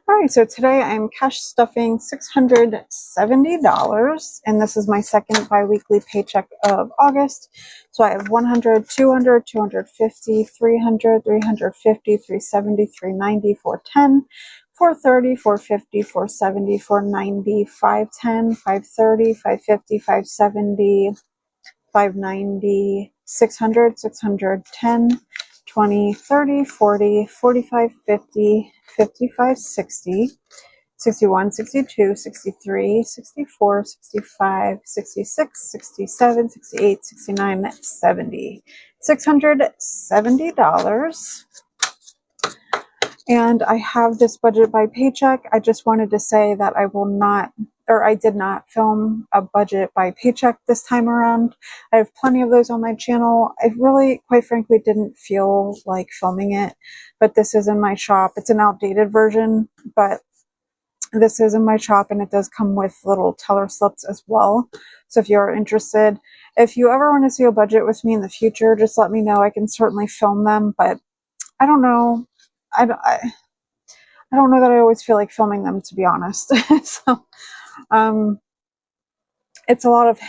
All right, so today I'm cash stuffing $670, and this is my second biweekly paycheck of August. So I have 100, 200, 250, 300, 350, 370, 390, 410, 430, 450, 470, 490, 510, 530, 550, 570, 590, 600, 610, 20, 30, 40, 45, 50, 55, 60, 61, 62, 63, 64, 65, 66, 67, 68, 69, 70. $670. And I have this budget by paycheck. I just wanted to say that I did not film a budget by paycheck this time around. I have plenty of those on my channel. I really, quite frankly, didn't feel like filming it, but this is in my shop. It's an outdated version, but this is in my shop, and it does come with little teller slips as well. So if you're interested, if you ever want to see a budget with me in the future, just let me know. I can certainly film them, but I don't know. I don't know that I always feel like filming them, to be honest. So, it's a lot of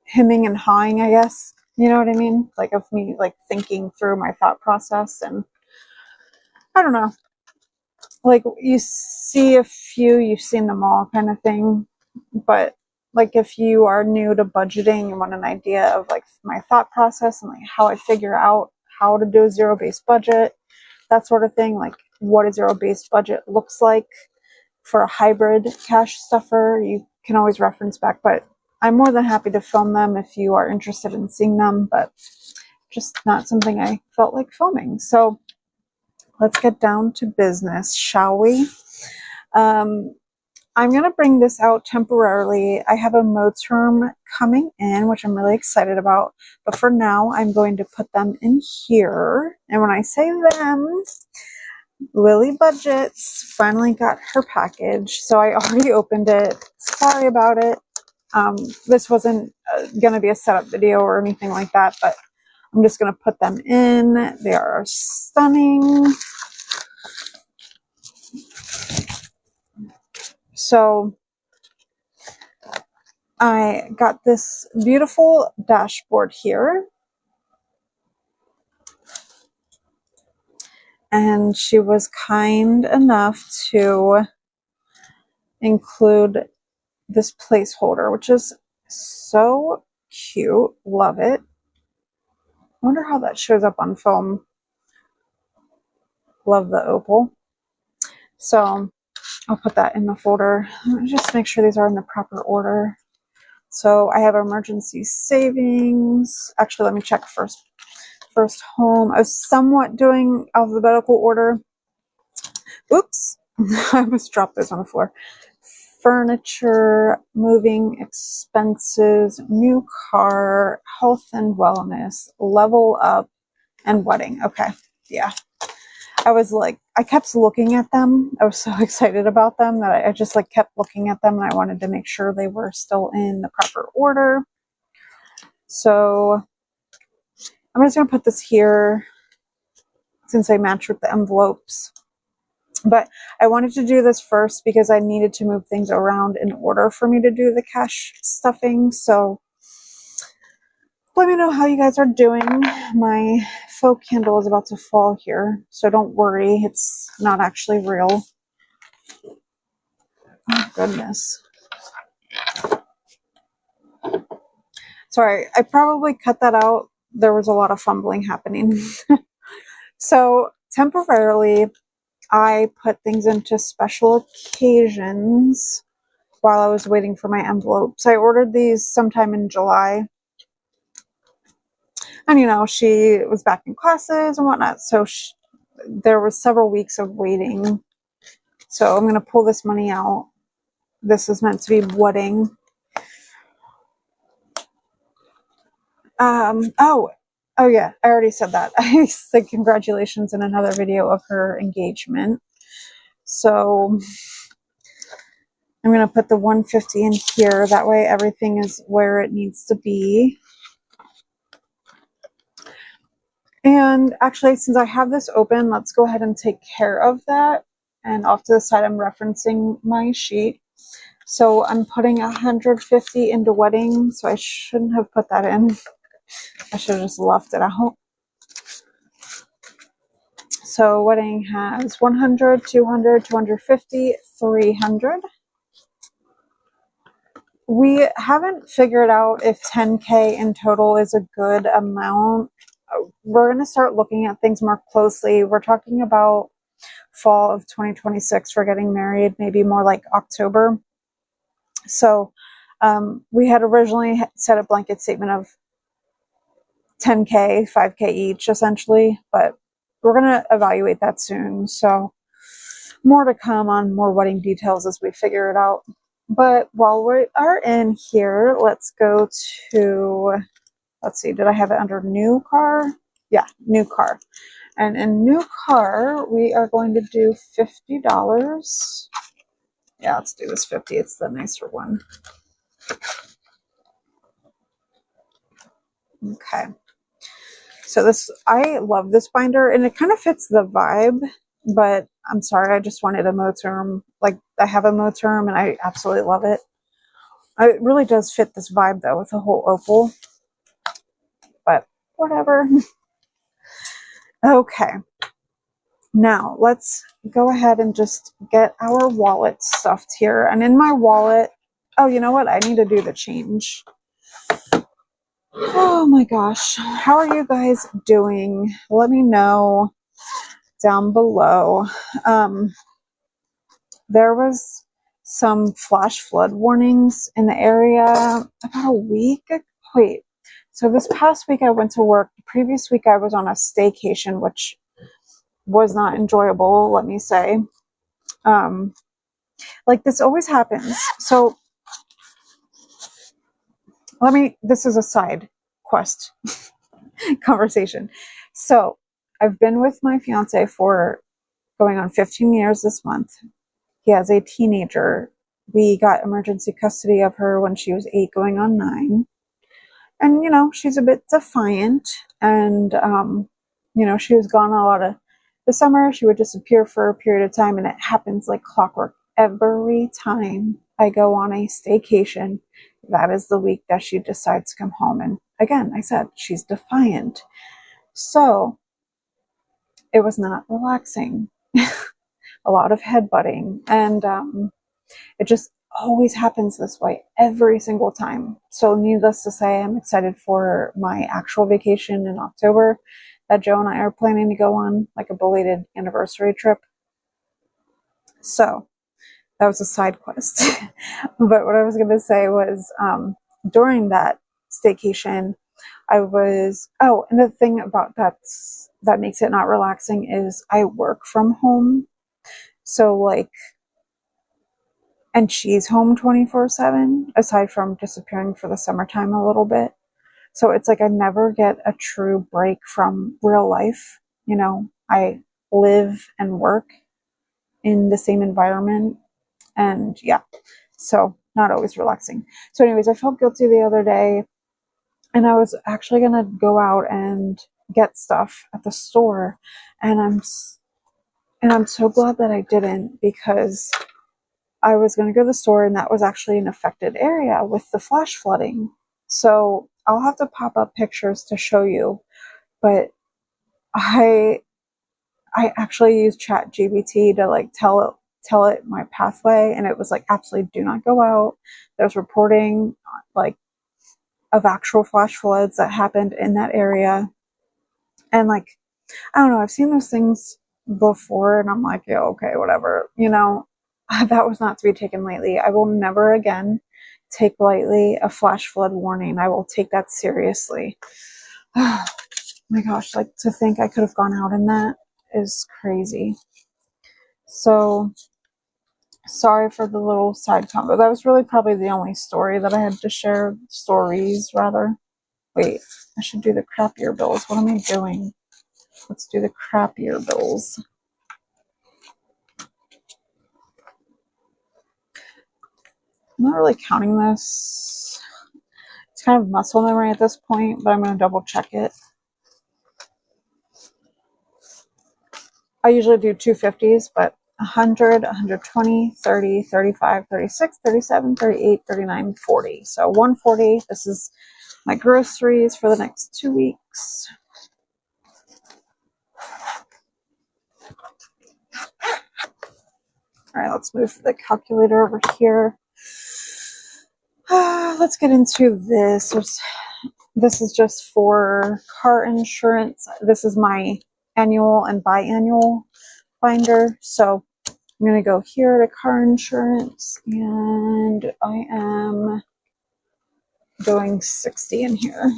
hemming and hawing, I guess. You know what I mean? Like of me, like thinking through my thought process, and I don't know. Like you see a few, you've seen them all, kind of thing. But like if you are new to budgeting and want an idea of like my thought process and like how I figure out how to do a zero-based budget, that sort of thing, like what a zero-based budget looks like for a hybrid cash stuffer, you can always reference back. But I'm more than happy to film them if you are interested in seeing them, but just not something I felt like filming. So let's get down to business, shall we? I'm going to bring this out temporarily. I have a mo term coming in, which I'm really excited about. But for now, I'm going to put them in here. And when I say them, Lily Budgets finally got her package. So I already opened it. Sorry about it. This wasn't going to be a setup video or anything like that, but I'm just going to put them in. They are stunning. So I got this beautiful dashboard here, and she was kind enough to include this placeholder, which is so cute. Love it. I wonder how that shows up on film. Love the opal. So I'll put that in the folder. Just make sure these are in the proper order. So I have emergency savings. Actually, let me check first. First home. I was somewhat doing alphabetical order. Oops. I almost dropped those on the floor. Furniture, moving expenses, new car, health and wellness, level up, and wedding. Okay. Yeah. I kept looking at them. I was so excited about them that I just like kept looking at them, and I wanted to make sure they were still in the proper order. So I'm just going to put this here since they match with the envelopes. But I wanted to do this first because I needed to move things around in order for me to do the cash stuffing. So let me know how you guys are doing. My faux candle is about to fall here, so don't worry. It's not actually real. Oh, goodness. Sorry, I probably cut that out. There was a lot of fumbling happening. So temporarily, I put things into special occasions while I was waiting for my envelopes. I ordered these sometime in July. And, you know, she was back in classes and whatnot. So there was several weeks of waiting. So I'm going to pull this money out. This is meant to be wedding. Oh yeah, I already said that. I said congratulations in another video of her engagement. So I'm going to put the 150 in here. That way everything is where it needs to be. And actually, since I have this open, let's go ahead and take care of that. and off to the side I'm referencing my sheet. So I'm putting 150 into wedding, so I shouldn't have put that in. I should have just left it out. So wedding has 100, 200, 250, 300. We haven't figured out if 10K in total is a good amount. We're going to start looking at things more closely. We're talking about fall of 2026 for getting married, maybe more like October. So we had originally set a blanket statement of 10K, 5K each essentially, but we're going to evaluate that soon. So more to come on more wedding details as we figure it out. But while we are in here, let's go to, let's see, did I have it under new car? Yeah, new car. And in new car, we are going to do $50. Yeah, let's do this 50. It's the nicer one. Okay. So this, I love this binder, and it kind of fits the vibe, but I'm sorry, I just wanted a Moterm. Like, I have a Moterm, and I absolutely love it. It really does fit this vibe, though, with the whole opal. But whatever. Okay. Now, let's go ahead and just get our wallet stuffed here. And in my wallet, oh, you know what? I need to do the change. Oh my gosh. How are you guys doing? Let me know down below. There was some flash flood warnings in the area about a week. Wait, so this past week I went to work. The previous week I was on a staycation, which was not enjoyable, let me say. Like, this always happens. So this is a side quest conversation. So I've been with my fiance for going on 15 years this month. He has a teenager. We got emergency custody of her when she was 8 going on 9. And, she's a bit defiant. And, she was gone a lot of the summer. She would disappear for a period of time. And it happens like clockwork. Every time I go on a staycation, that is the week that she decides to come home. And again, I said, she's defiant. So it was not relaxing. A lot of headbutting. And it just always happens this way every single time. So needless to say, I'm excited for my actual vacation in October that Joe and I are planning to go on, like a belated anniversary trip. So that was a side quest. But what I was going to say was during that staycation, and the thing about that makes it not relaxing is I work from home. So and she's home 24/7, aside from disappearing for the summertime a little bit. So it's like I never get a true break from real life. I live and work in the same environment. And yeah, so not always relaxing. So anyways, I felt guilty the other day, and I was actually going to go out and get stuff at the store. And I'm so glad that I didn't, because I was going to go to the store, and that was actually an affected area with the flash flooding. So I'll have to pop up pictures to show you. But I actually used ChatGPT to tell it my pathway, and it was like, absolutely do not go out. There's reporting of actual flash floods that happened in that area. And I don't know, I've seen those things before, and I'm like, yeah, okay, whatever. That was not to be taken lightly. I will never again take lightly a flash flood warning. I will take that seriously. Oh my gosh, to think I could have gone out in that is crazy. So sorry for the little side combo. That was really probably the only story that I had to share. Stories, rather. Wait, I should do the crappier bills. What am I doing? Let's do the crappier bills. I'm not really counting this. It's kind of muscle memory at this point, but I'm going to double check it. I usually do 250s, but 100, 120, 30, 35, 36, 37, 38, 39, 40. So 140. This is my groceries for the next 2 weeks. All right, let's move the calculator over here. Let's get into this. This is just for car insurance. This is my annual and biannual binder. So I'm going to go here to car insurance, and I am going 60 in here.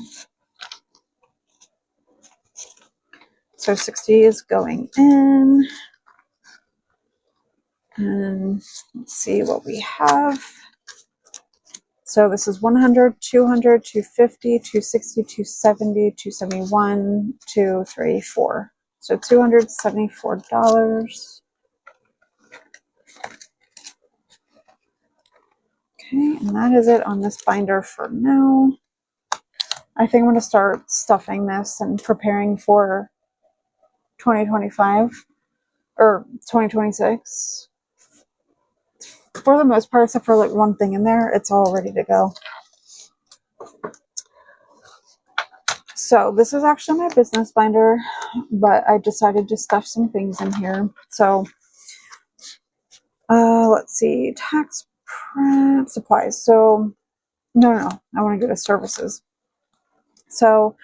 So 60 is going in. And let's see what we have. So this is 100, 200, 250, 260, 270, 271, 234. So $274. Okay, and that is it on this binder for now. I think I'm going to start stuffing this and preparing for 2025 or 2026. For the most part, except for like one thing in there, it's all ready to go. So this is actually my business binder, but I decided to stuff some things in here. So let's see, tax prep supplies. So no, I want to go to services. So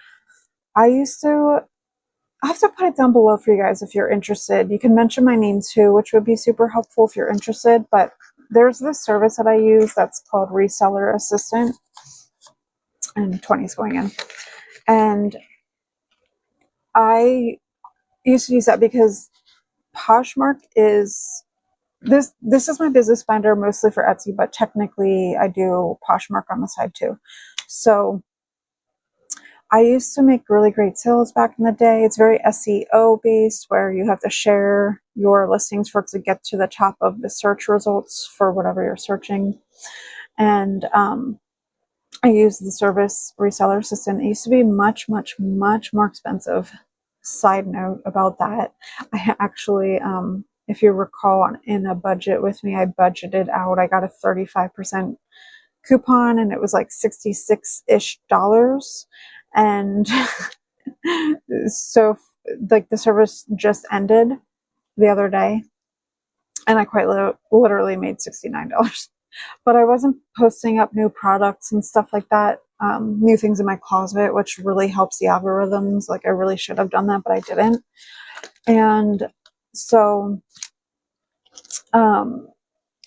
I have to put it down below for you guys if you're interested. You can mention my name too, which would be super helpful if you're interested. But there's this service that I use that's called Reseller Assistant, and 20 is going in. And I used to use that because Poshmark is this is my business binder mostly for Etsy, but technically I do Poshmark on the side too. So I used to make really great sales back in the day. It's very SEO based, where you have to share your listings for it to get to the top of the search results for whatever you're searching. And I use the service Reseller Assistant. It used to be much, much, much more expensive. Side note about that, I actually, if you recall, in a budget with me, I budgeted out. I got a 35% coupon, and it was like $66-ish. And so like the service just ended the other day, and I quite literally made $69. But I wasn't posting up new products and stuff like that, new things in my closet, which really helps the algorithms. Like, I really should have done that, but I didn't. And so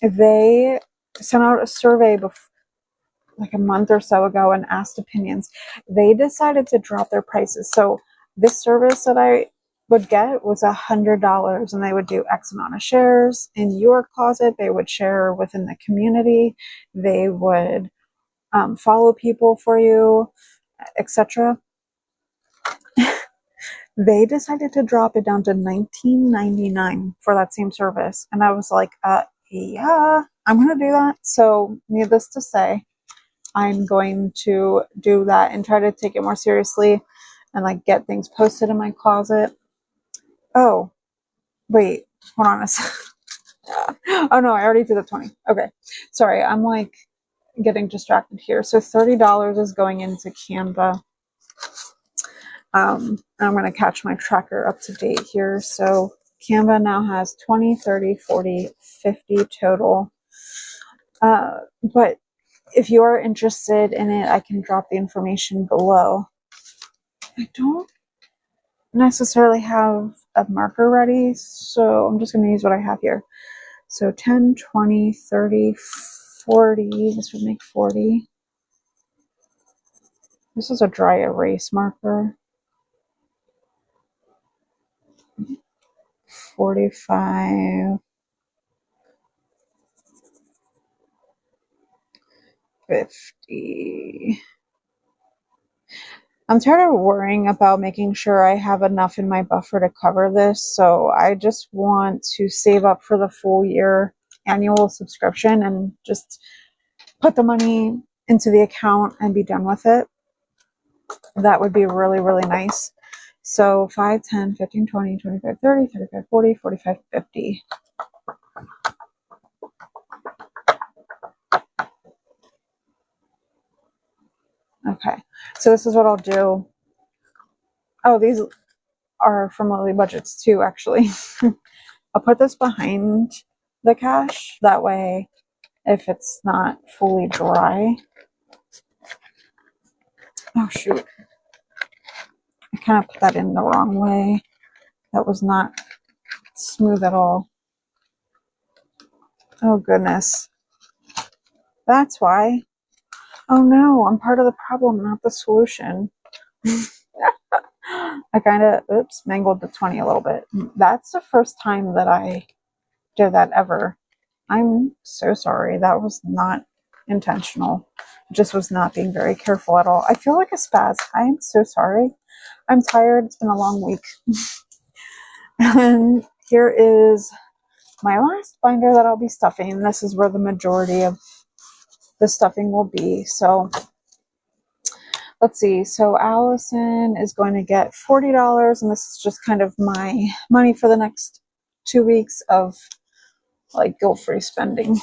they sent out a survey like a month or so ago and asked opinions. They decided to drop their prices. So this service that I would get was $100, and they would do X amount of shares in your closet. They would share within the community. They would follow people for you, etc. They decided to drop it down to $19.99 for that same service. And I was like, yeah, I'm going to do that. So needless to say, I'm going to do that and try to take it more seriously and like get things posted in my closet. Oh, wait, hold on a second. Oh no, I already did the 20. Okay. Sorry. I'm like getting distracted here. So $30 is going into Canva. I'm going to catch my tracker up to date here. So Canva now has 20, 30, 40, 50 total. But if you are interested in it, I can drop the information below. I don't necessarily have a marker ready, so I'm just going to use what I have here. So 10, 20, 30, 40. This would make 40. This is a dry erase marker. 45. 50. I'm tired of worrying about making sure I have enough in my buffer to cover this, so I just want to save up for the full year annual subscription and just put the money into the account and be done with it. That would be really, really nice. So 5, 10, 15, 20, 25, 30, 35, 40, 45, 50. So this is what I'll do. Oh, these are from Lily Budgets too, actually. I'll put this behind the cash. That way, if it's not fully dry. Oh, shoot. I kind of put that in the wrong way. That was not smooth at all. Oh, goodness. That's why. Oh, no. I'm part of the problem, not the solution. I kind of, mangled the 20 a little bit. That's the first time that I did that ever. I'm so sorry. That was not intentional. Just was not being very careful at all. I feel like a spaz. I am so sorry. I'm tired. It's been a long week. And here is my last binder that I'll be stuffing. This is where the majority of the stuffing will be. So let's see. So Allison is going to get $40, and this is just kind of my money for the next 2 weeks of like guilt-free spending.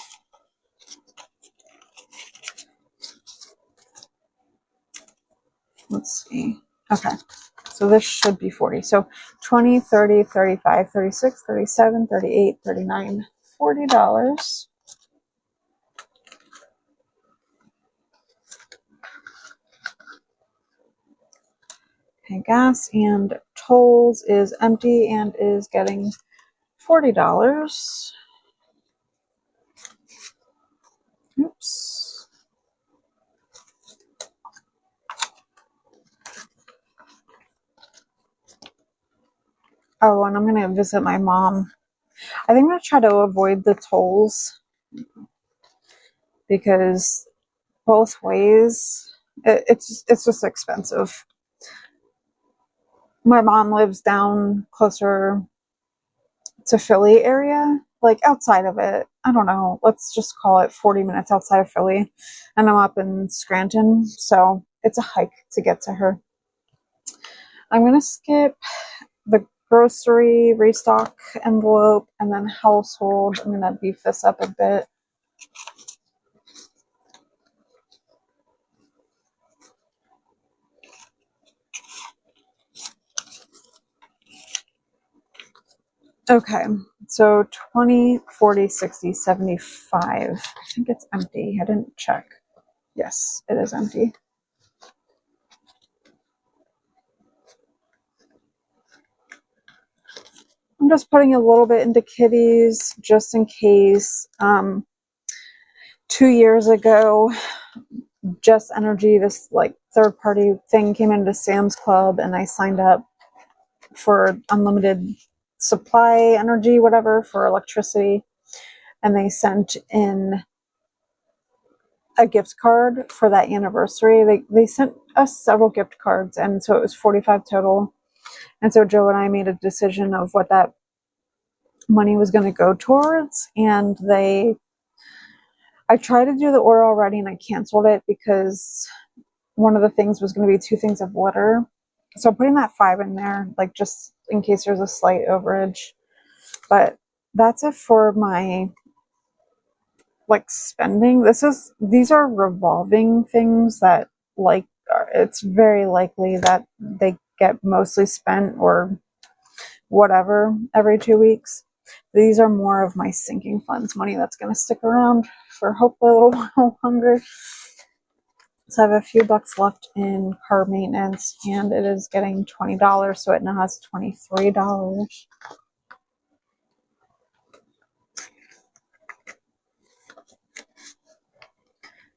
Let's see. Okay. So this should be 40. So 20, 30, 35, 36, 37, 38, 39, $40. Okay, gas and tolls is empty and is getting $40. Oops. Oh, and I'm going to visit my mom. I think I'm going to try to avoid the tolls because both ways, it's just expensive. My mom lives down closer to Philly area, like outside of it. I don't know. Let's just call it 40 minutes outside of Philly. And I'm up in Scranton, so it's a hike to get to her. I'm going to skip the grocery restock envelope and then household. I'm going to beef this up a bit. Okay, so 20, 40, 60, 75. I think it's empty. I didn't check. Yes, it is empty. I'm just putting a little bit into kitties just in case. 2 years ago, Just Energy, this like third party thing, came into Sam's Club and I signed up for unlimited supply energy, whatever, for electricity. And they sent in a gift card for that anniversary. They sent us several gift cards, and so it was 45 total. And so Joe and I made a decision of what that money was going to go towards, and I tried to do the order already and I canceled it because one of the things was going to be 2 things of litter. So I'm putting that 5 in there, like just in case there's a slight overage. But that's it for my like spending. These are revolving things that like it's very likely that they get mostly spent or whatever every 2 weeks. These are more of my sinking funds money that's going to stick around for hopefully a little while longer. So I have a few bucks left in car maintenance, and it is getting $20, so it now has $23.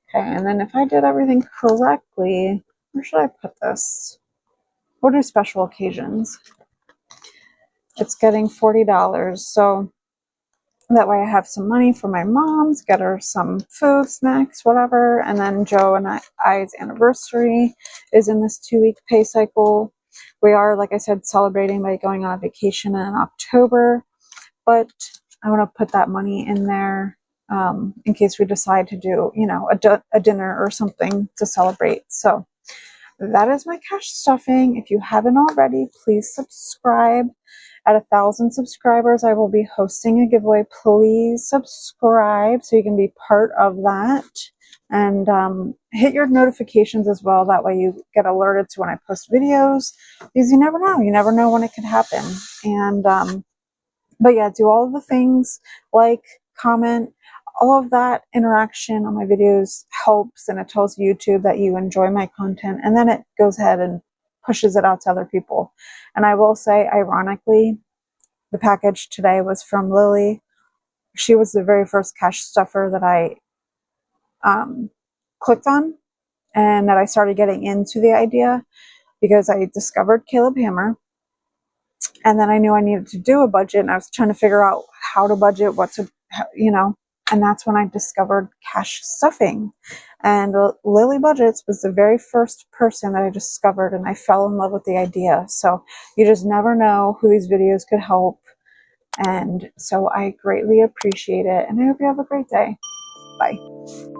Okay, and then if I did everything correctly, where should I put this? We'll do special occasions. It's getting $40, so that way I have some money for my mom to get her some food, snacks, whatever. And then Joe and I's anniversary is in this 2-week pay cycle. We are, like I said, celebrating by going on a vacation in October, but I want to put that money in there in case we decide to do, a dinner or something to celebrate. So that is my cash stuffing. If you haven't already, please subscribe. At 1,000 subscribers, I will be hosting a giveaway. Please subscribe so you can be part of that. And hit your notifications as well. That way you get alerted to when I post videos, because you never know. You never know when it could happen. And but yeah, do all of the things, like, comment. All of that interaction on my videos helps, and it tells YouTube that you enjoy my content, and then it goes ahead and pushes it out to other people. And I will say, ironically, the package today was from Lily. She was the very first cash stuffer that I clicked on, and that I started getting into the idea, because I discovered Caleb Hammer, and then I knew I needed to do a budget, and I was trying to figure out how to budget, what to, and that's when I discovered cash stuffing. And Lily Budgets was the very first person that I discovered, and I fell in love with the idea. So you just never know who these videos could help. And so I greatly appreciate it, and I hope you have a great day. Bye.